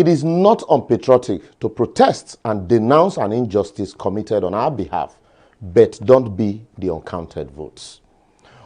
It is not unpatriotic to protest and denounce an injustice committed on our behalf, but don't be the uncounted votes.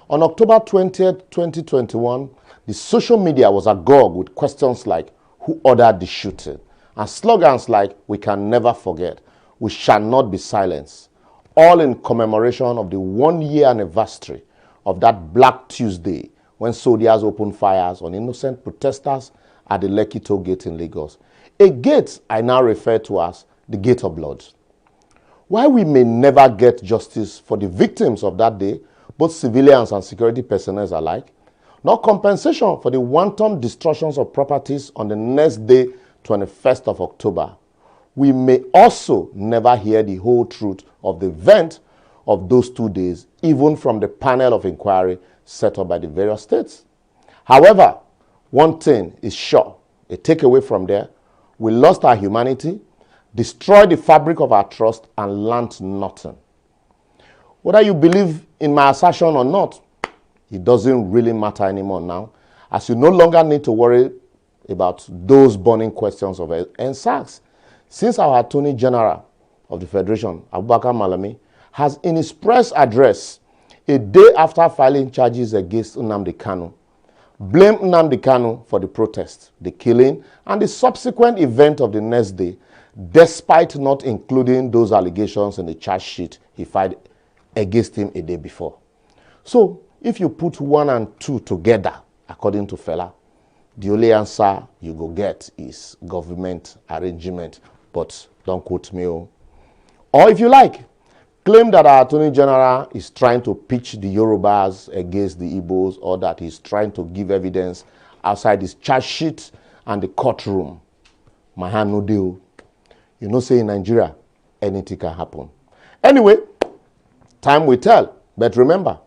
On October 20th, 2021, the social media was agog with questions like, who ordered the shooting? And slogans like, we can never forget, we shall not be silenced, all in commemoration of the 1-year anniversary of that Black Tuesday when soldiers opened fires on innocent protesters at the Lekki Toll Gate in Lagos, a gate I now refer to as the Gate of Blood. While we may never get justice for the victims of that day, both civilians and security personnel alike, nor compensation for the wanton destructions of properties on the next day, 21st of October, we may also never hear the whole truth of the event of those 2 days, even from the panel of inquiry set up by the various states. However, one thing is sure, a takeaway from there, we lost our humanity, destroyed the fabric of our trust, and learned nothing. Whether you believe in my assertion or not, it doesn't really matter anymore now, as you no longer need to worry about those burning questions of NSAS, since our Attorney General of the Federation, Abubakar Malami, has in his press address, a day after filing charges against Nnamdi Kanu, blamed Nnamdi Kanu for the protest, the killing, and the subsequent event of the next day, despite not including those allegations in the charge sheet he filed against him a day before. So, if you put 1 and 2 together, according to Fela, the only answer you go get is government arrangement, but don't quote me. Or if you like, claim that our Attorney General is trying to pitch the Yorubas against the Igbos, or that he's trying to give evidence outside his charge sheet and the courtroom. My hand no deal. You know, say in Nigeria, anything can happen. Anyway, time will tell. But remember,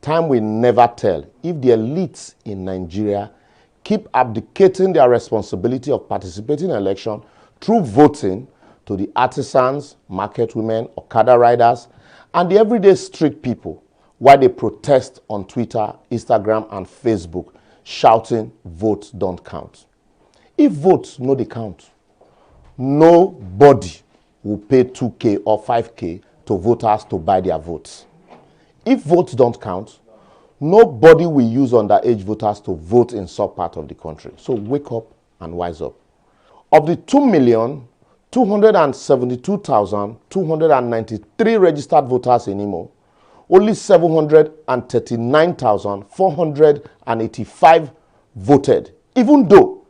time will never tell if the elites in Nigeria keep abdicating their responsibility of participating in election through voting to the artisans, market women, Okada riders, and the everyday street people while they protest on Twitter, Instagram, and Facebook, shouting, votes don't count. If votes no they count, nobody will pay 2K or 5K to voters to buy their votes. If votes don't count, nobody will use underage voters to vote in some part of the country. So wake up and wise up. Of the 2,272,293 registered voters in Imo, only 739,485 voted, even though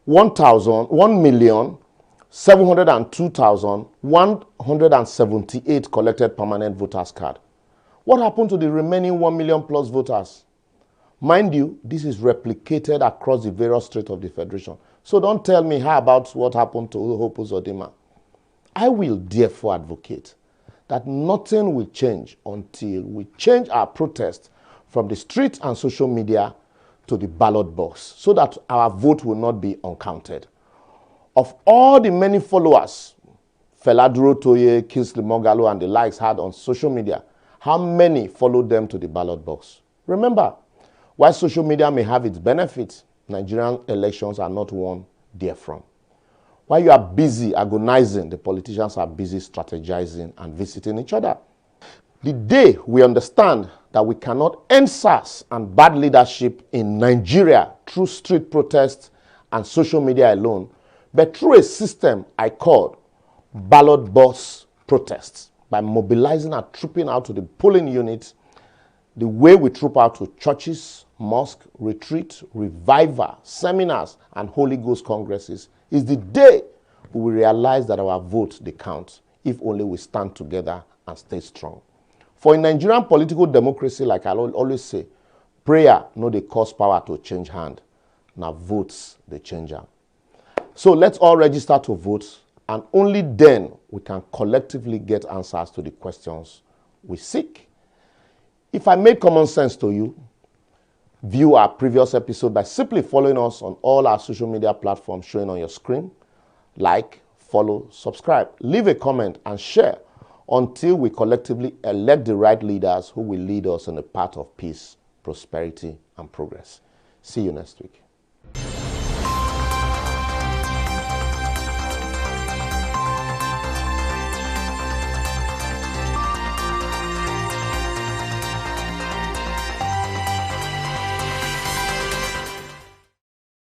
1,702,178 collected permanent voters card. What happened to the remaining 1 million plus voters? Mind you, this is replicated across the various states of the Federation. So don't tell me how about what happened to Hope Uzodinma. I will therefore advocate that nothing will change until we change our protest from the street and social media to the ballot box, so that our vote will not be uncounted. Of all the many followers Fela Toye, Kingsley Moghalu, and the likes had on social media, how many followed them to the ballot box? Remember, while social media may have its benefits, Nigerian elections are not won therefrom. While you are busy agonizing, the politicians are busy strategizing and visiting each other. The day we understand that we cannot end SARS and bad leadership in Nigeria through street protests and social media alone, but through a system I called ballot box protests, by mobilizing and trooping out to the polling units the way we troop out to churches, mosques, retreat, revival, seminars, and Holy Ghost congresses, is the day we will realize that our votes they count, if only we stand together and stay strong. For in Nigerian political democracy, like I always say, prayer no dey cause power to change hand. Now votes they change hand. So let's all register to vote, and only then we can collectively get answers to the questions we seek. If I made common sense to you, view our previous episode by simply following us on all our social media platforms showing on your screen. Like, follow, subscribe, leave a comment, and share until we collectively elect the right leaders who will lead us on the path of peace, prosperity, and progress. See you next week.